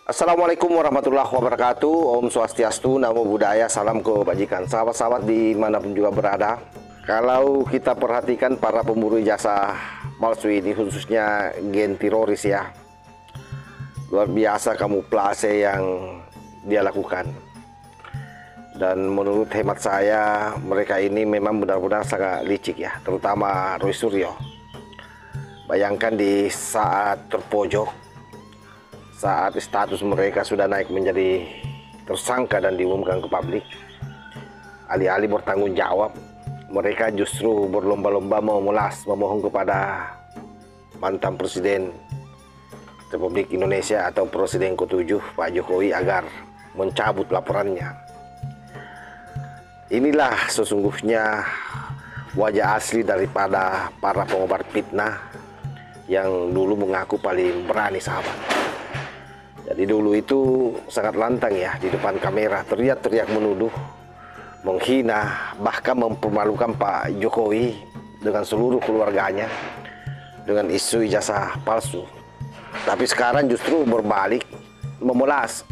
Assalamualaikum warahmatullahi wabarakatuh. Om Swastiastu, Namo Buddhaya, salam kebajikan. Sahabat-sahabat dimanapun juga berada, kalau kita perhatikan para pemburu ijazah palsu ini, khususnya geng teroris ya, luar biasa kamuflase yang dia lakukan. Dan menurut hemat saya, mereka ini memang benar-benar sangat licik ya, terutama Roy Suryo. Bayangkan di saat terpojok, saat status mereka sudah naik menjadi tersangka dan diumumkan ke publik, alih-alih bertanggung jawab, mereka justru berlomba-lomba memohon kepada mantan Presiden Republik Indonesia atau Presiden ke-7 Pak Jokowi agar mencabut laporannya. Inilah sesungguhnya wajah asli daripada para pengobar fitnah yang dulu mengaku paling berani, sahabat. Jadi dulu itu sangat lantang ya, di depan kamera teriak-teriak menuduh, menghina, bahkan mempermalukan Pak Jokowi dengan seluruh keluarganya dengan isu ijazah palsu. Tapi sekarang justru berbalik, memelas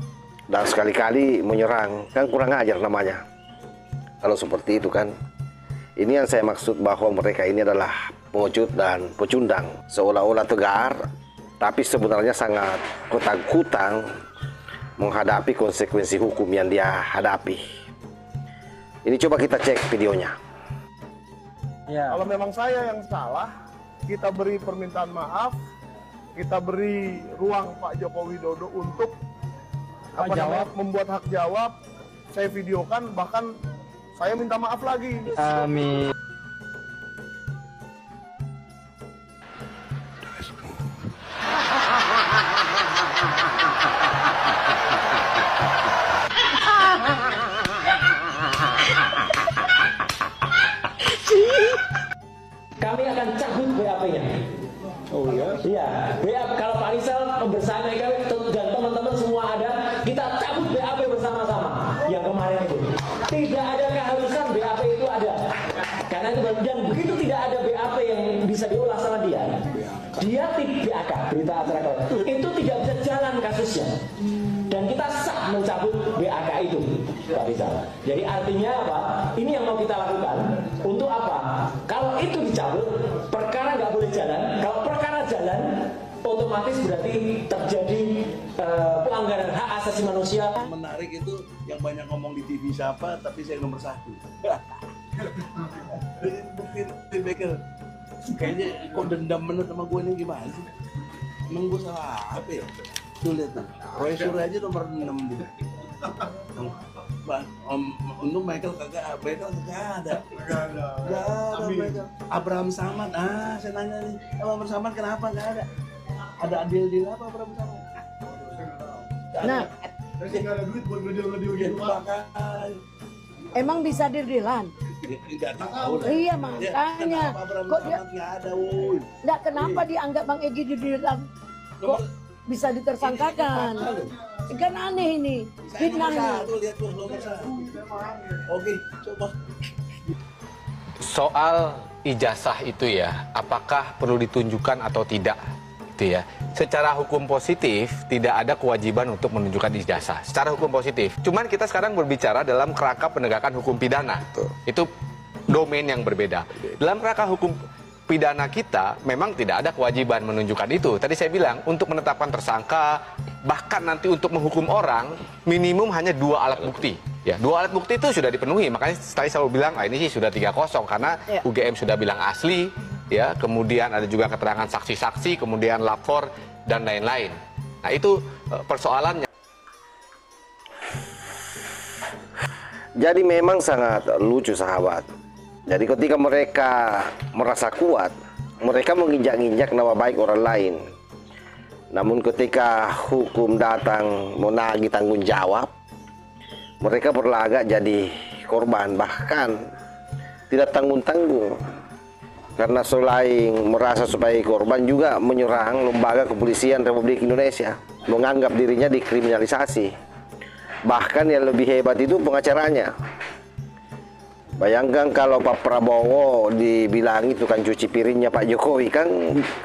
dan sekali-kali menyerang. Kan kurang ajar namanya kalau seperti itu kan. Ini yang saya maksud, bahwa mereka ini adalah pengecut dan pecundang, seolah-olah tegar tapi sebenarnya sangat kutang-kutang menghadapi konsekuensi hukum yang dia hadapi. Ini coba kita cek videonya. Ya. Kalau memang saya yang salah, kita beri permintaan maaf, kita beri ruang Pak Joko Widodo untuk membuat hak jawab. Saya videokan, bahkan saya minta maaf lagi. Amin. Kami akan cabut BAP-nya. Oh ya? Iya, BAP kalau Pak Rizal bersama kami dan teman-teman semua ada, kita cabut BAP bersama-sama. Yang kemarin itu tidak ada keharusan BAP itu ada, karena itu dan begitu tidak ada BAP yang bisa diolah sama dia tidak BAK, berita acara itu tidak bisa jalan kasusnya. Dan kita sah mencabut BAK itu, Pak Rizal. Jadi artinya apa? Ini yang mau kita lakukan. Untuk apa? Kalau itu dicabut, perkara nggak boleh jalan. Kalau perkara jalan, otomatis berarti terjadi pelanggaran hak asasi manusia. Menarik itu yang banyak ngomong di TV siapa, tapi saya nomor 1. Bukti Bekel. Kayaknya kok dendam bener sama gue ini, gimana sih? Emang gue salah apa ya? Tuh lihat tuh, Roy Suryo aja nomor 6 gitu. Untuk Michael kagak ada. Gak ada Michael. Abraham Samad, saya nanya nih, Abraham Samad kenapa gak ada? Ada adil apa Abraham Samad? Nah, Saya nggak ada duit buat ngedil gitu, Pak. emang bisa dirdilan? Enggak tahu. Iya, makanya. Kok dia nggak ada, wuih. enggak, kenapa dianggap Bang Egy dirdilan? Kok bisa ditersangkakan? Kan aneh ini. Fitnah ini. Lihat tuh nomor 1. Oke, coba. Soal ijazah itu ya, apakah perlu ditunjukkan atau tidak, gitu ya. Secara hukum positif tidak ada kewajiban untuk menunjukkan ijazah. Secara hukum positif. Cuman kita sekarang berbicara dalam kerangka penegakan hukum pidana. Itu domain yang berbeda. Dalam kerangka hukum pidana kita memang tidak ada kewajiban menunjukkan itu. Tadi saya bilang untuk menetapkan tersangka, bahkan nanti untuk menghukum orang minimum hanya 2 alat bukti. Ya, 2 alat bukti itu sudah dipenuhi. Makanya tadi saya bilang, ini sih sudah 3-0 karena UGM sudah bilang asli, ya. Kemudian ada juga keterangan saksi-saksi, kemudian lapor dan lain-lain. Nah, itu persoalannya. Jadi memang sangat lucu, sahabat. Jadi ketika mereka merasa kuat, mereka menginjak-injak nama baik orang lain. Namun ketika hukum datang menagih tanggung jawab, mereka berlagak jadi korban, bahkan tidak tanggung-tanggung. Karena selain merasa sebagai korban, juga menyerang lembaga kepolisian Republik Indonesia, menganggap dirinya dikriminalisasi. Bahkan yang lebih hebat itu pengacaranya. Bayangkan kalau Pak Prabowo dibilang itu kan cuci piringnya Pak Jokowi, kan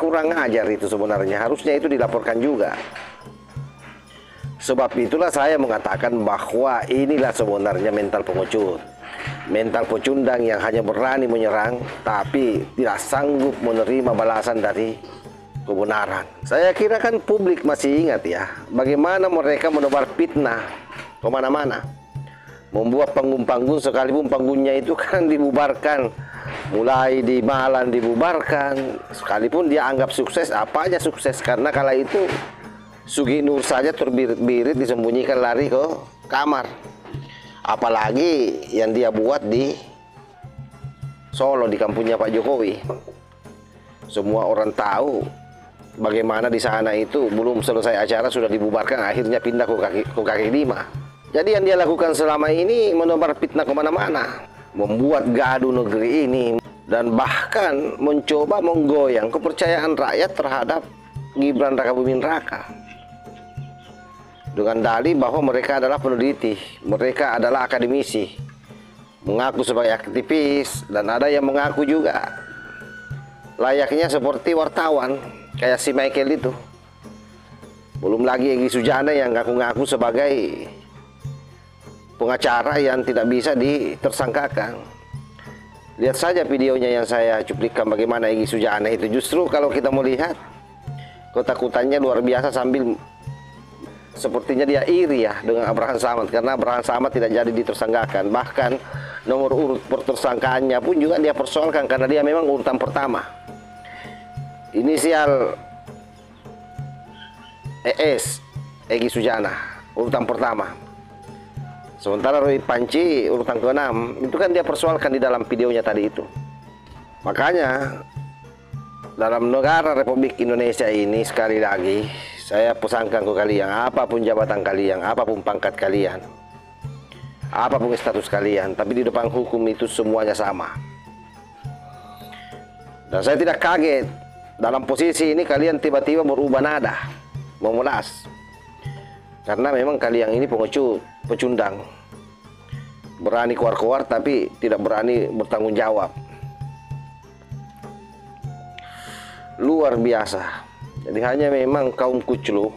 kurang ajar itu sebenarnya. Harusnya itu dilaporkan juga. Sebab itulah saya mengatakan bahwa inilah sebenarnya mental pengecut. Mental pecundang yang hanya berani menyerang tapi tidak sanggup menerima balasan dari kebenaran. Saya kira kan publik masih ingat ya, bagaimana mereka menebar fitnah kemana-mana. Membuat panggung-panggung, sekalipun panggungnya itu kan dibubarkan. Mulai di Malang dibubarkan, sekalipun dia anggap sukses, apa aja sukses. Karena kala itu Sugi Nur saja terbirit-birit disembunyikan lari ke kamar. Apalagi yang dia buat di Solo, di kampungnya Pak Jokowi. Semua orang tahu bagaimana di sana itu belum selesai acara sudah dibubarkan, akhirnya pindah ke kaki lima. Jadi yang dia lakukan selama ini menebar fitnah kemana-mana, membuat gaduh negeri ini, dan bahkan mencoba menggoyang kepercayaan rakyat terhadap Gibran Rakabuming Raka. Dengan dalih bahwa mereka adalah peneliti, mereka adalah akademisi, mengaku sebagai aktivis, dan ada yang mengaku juga layaknya seperti wartawan, kayak si Michael itu. Belum lagi Egy Sujana yang ngaku-ngaku sebagai pengacara yang tidak bisa ditersangkakan. Lihat saja videonya yang saya cuplikan bagaimana Egy Sujana itu. Justru kalau kita melihat ketakutannya luar biasa, sambil sepertinya dia iri ya dengan Abraham Samad, karena Abraham Samad tidak jadi ditersangkakan. Bahkan nomor urut pertersangkaannya pun juga dia persoalkan karena dia memang urutan pertama. Inisial ES, Egy Sujana, urutan pertama. Sementara Roy Panci urutan ke-6, itu kan dia persoalkan di dalam videonya tadi itu. Makanya dalam negara Republik Indonesia ini, sekali lagi saya pesankan ke kalian, apapun jabatan kalian, apapun pangkat kalian, apapun status kalian, tapi di depan hukum itu semuanya sama. Dan saya tidak kaget dalam posisi ini kalian tiba-tiba berubah nada, memelas. Karena memang kalian ini pengecut, pecundang. Berani keluar-keluar tapi tidak berani bertanggung jawab. Luar biasa. Jadi hanya memang kaum kuclu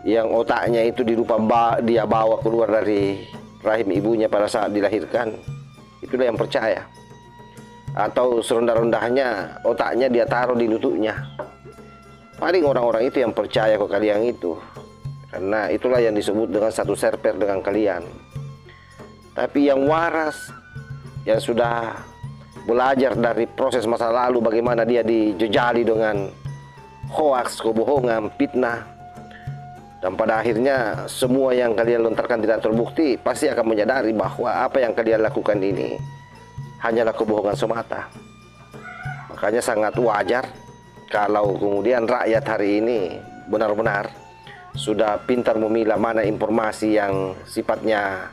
yang otaknya itu dia bawa keluar dari rahim ibunya pada saat dilahirkan, itulah yang percaya. Atau serendah-rendahnya otaknya dia taruh di lututnya. Paling orang-orang itu yang percaya ke kalian itu. Karena itulah yang disebut dengan satu server dengan kalian. Tapi yang waras, yang sudah belajar dari proses masa lalu bagaimana dia dijejali dengan hoaks, kebohongan, fitnah, dan pada akhirnya semua yang kalian lontarkan tidak terbukti, pasti akan menyadari bahwa apa yang kalian lakukan ini hanyalah kebohongan semata. Makanya sangat wajar kalau kemudian rakyat hari ini benar-benar sudah pintar memilah mana informasi yang sifatnya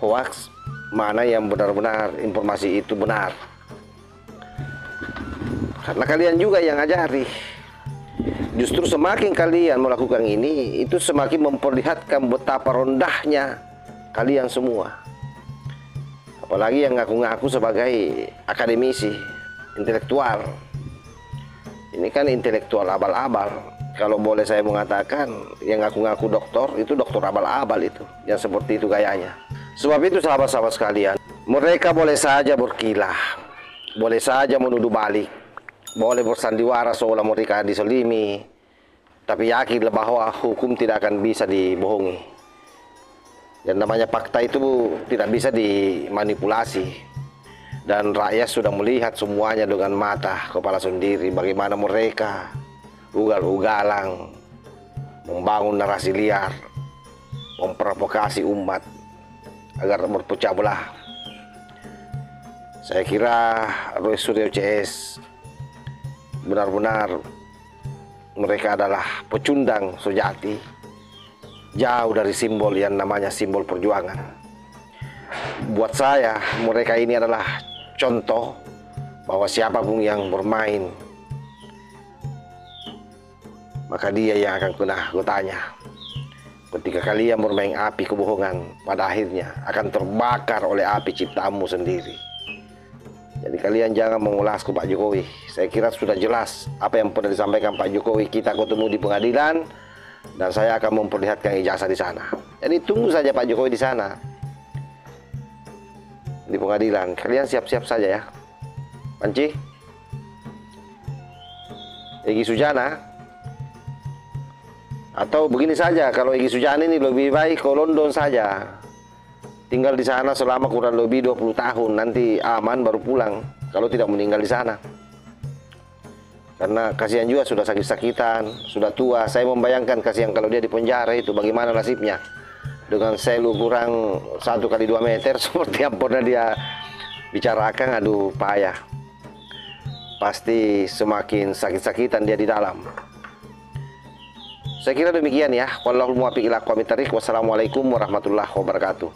hoaks, mana yang benar-benar informasi itu benar. Karena kalian juga yang ajari. Justru semakin kalian melakukan ini, itu semakin memperlihatkan betapa rendahnya kalian semua. Apalagi yang ngaku-ngaku sebagai akademisi, intelektual. Ini kan intelektual abal-abal. Kalau boleh saya mengatakan, yang ngaku-ngaku doktor, itu doktor abal-abal itu. Yang seperti itu gayanya. Sebab itu sahabat-sahabat sekalian, mereka boleh saja berkilah, boleh saja menuduh balik, boleh bersandiwara seolah mereka diselimi, tapi yakinlah bahwa hukum tidak akan bisa dibohongi. Yang namanya fakta itu tidak bisa dimanipulasi. Dan rakyat sudah melihat semuanya dengan mata kepala sendiri, bagaimana mereka ugal-ugalang membangun narasi liar, memprovokasi umat agar berpecah belah. Saya kira Roy Suryo CS benar-benar mereka adalah pecundang sejati, jauh dari simbol yang namanya simbol perjuangan. Buat saya, mereka ini adalah contoh bahwa siapapun yang bermain, maka dia yang akan kena getahnya. Ketika kalian bermain api kebohongan, pada akhirnya akan terbakar oleh api ciptaanmu sendiri. Jadi kalian jangan mengulas ke Pak Jokowi. Saya kira sudah jelas apa yang pernah disampaikan Pak Jokowi. Kita ketemu di pengadilan, Dan saya akan memperlihatkan ijazah di sana. Jadi tunggu saja Pak Jokowi di sana. Di pengadilan. Kalian siap-siap saja ya. Panci? Egy Sujana? Atau begini saja, kalau Egy Sujana ini lebih baik ke London saja. Tinggal di sana selama kurang lebih 20 tahun. Nanti aman baru pulang. Kalau tidak meninggal di sana. Karena kasihan juga sudah sakit-sakitan, sudah tua. Saya membayangkan kasihan kalau dia di penjara itu bagaimana nasibnya. Dengan sel ukuran 1 kali 2 meter seperti yang pernah dia bicarakan, aduh payah. Pasti semakin sakit-sakitan dia di dalam. Saya kira demikian ya. Wallahul muwaffiq ila aqwamit thariq. Wassalamualaikum warahmatullahi wabarakatuh.